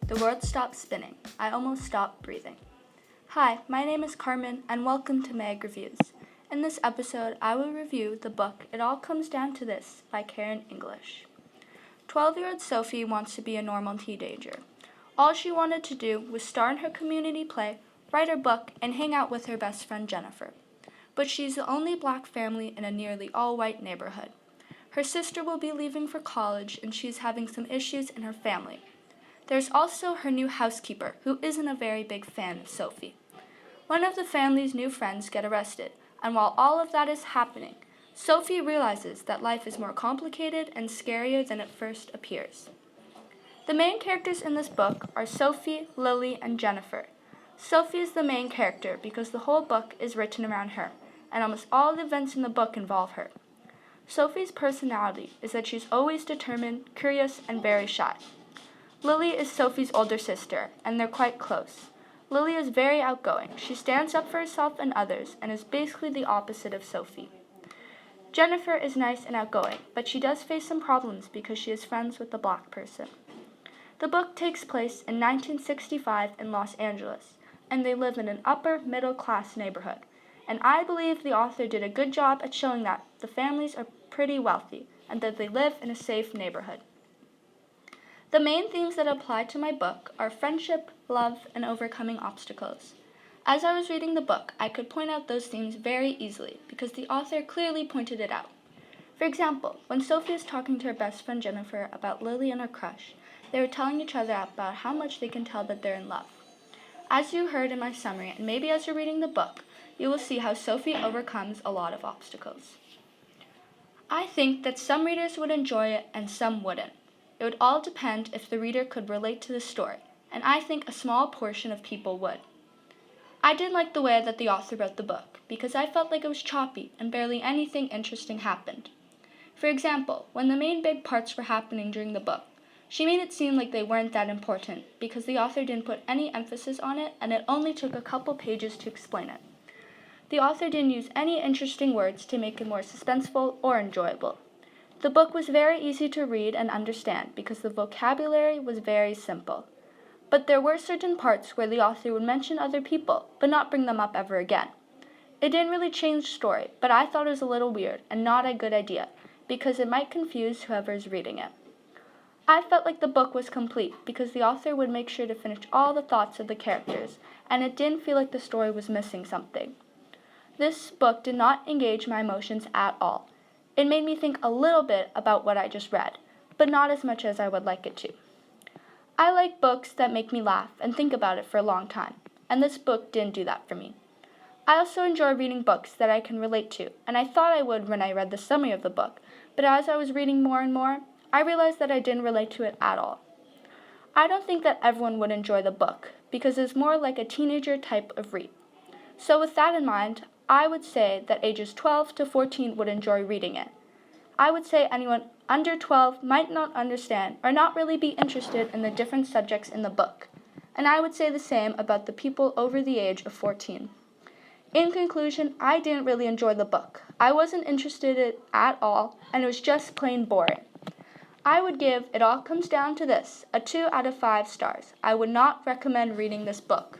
The world stopped spinning. I almost stopped breathing. Hi, my name is Carmen, and welcome to Mag Reviews. In this episode, I will review the book It All Comes Down to This by Karen English. 12-year-old Sophie wants to be a normal teenager. All she wanted to do was star in her community play, write her book, and hang out with her best friend Jennifer. But she's the only black family in a nearly all-white neighborhood. Her sister will be leaving for college, and she's having some issues in her family. There's also her new housekeeper, who isn't a very big fan of Sophie. One of the family's new friends get arrested, and while all of that is happening, Sophie realizes that life is more complicated and scarier than it first appears. The main characters in this book are Sophie, Lily, and Jennifer. Sophie is the main character because the whole book is written around her, and almost all the events in the book involve her. Sophie's personality is that she's always determined, curious, and very shy. Lily is Sophie's older sister, and they're quite close. Lily is very outgoing. She stands up for herself and others, and is basically the opposite of Sophie. Jennifer is nice and outgoing, but she does face some problems because she is friends with a black person. The book takes place in 1965 in Los Angeles, and they live in an upper middle-class neighborhood. And I believe the author did a good job at showing that the families are pretty wealthy, and that they live in a safe neighborhood. The main themes that apply to my book are friendship, love, and overcoming obstacles. As I was reading the book, I could point out those themes very easily because the author clearly pointed it out. For example, when Sophie is talking to her best friend Jennifer about Lily and her crush, they were telling each other about how much they can tell that they're in love. As you heard in my summary, and maybe as you're reading the book, you will see how Sophie overcomes a lot of obstacles. I think that some readers would enjoy it and some wouldn't. It would all depend if the reader could relate to the story, and I think a small portion of people would. I didn't like the way that the author wrote the book, because I felt like it was choppy and barely anything interesting happened. For example, when the main big parts were happening during the book, she made it seem like they weren't that important, because the author didn't put any emphasis on it, and it only took a couple pages to explain it. The author didn't use any interesting words to make it more suspenseful or enjoyable. The book was very easy to read and understand because the vocabulary was very simple. But there were certain parts where the author would mention other people, but not bring them up ever again. It didn't really change the story, but I thought it was a little weird and not a good idea, because it might confuse whoever is reading it. I felt like the book was complete because the author would make sure to finish all the thoughts of the characters, and it didn't feel like the story was missing something. This book did not engage my emotions at all. It made me think a little bit about what I just read, but not as much as I would like it to. I like books that make me laugh and think about it for a long time, and this book didn't do that for me. I also enjoy reading books that I can relate to, and I thought I would when I read the summary of the book, but as I was reading more and more, I realized that I didn't relate to it at all. I don't think that everyone would enjoy the book, because it's more like a teenager type of read. So with that in mind, I would say that ages 12 to 14 would enjoy reading it. I would say anyone under 12 might not understand or not really be interested in the different subjects in the book. And I would say the same about the people over the age of 14. In conclusion, I didn't really enjoy the book. I wasn't interested in it at all, and it was just plain boring. I would give It All Comes Down to This a 2 out of 5 stars. I would not recommend reading this book.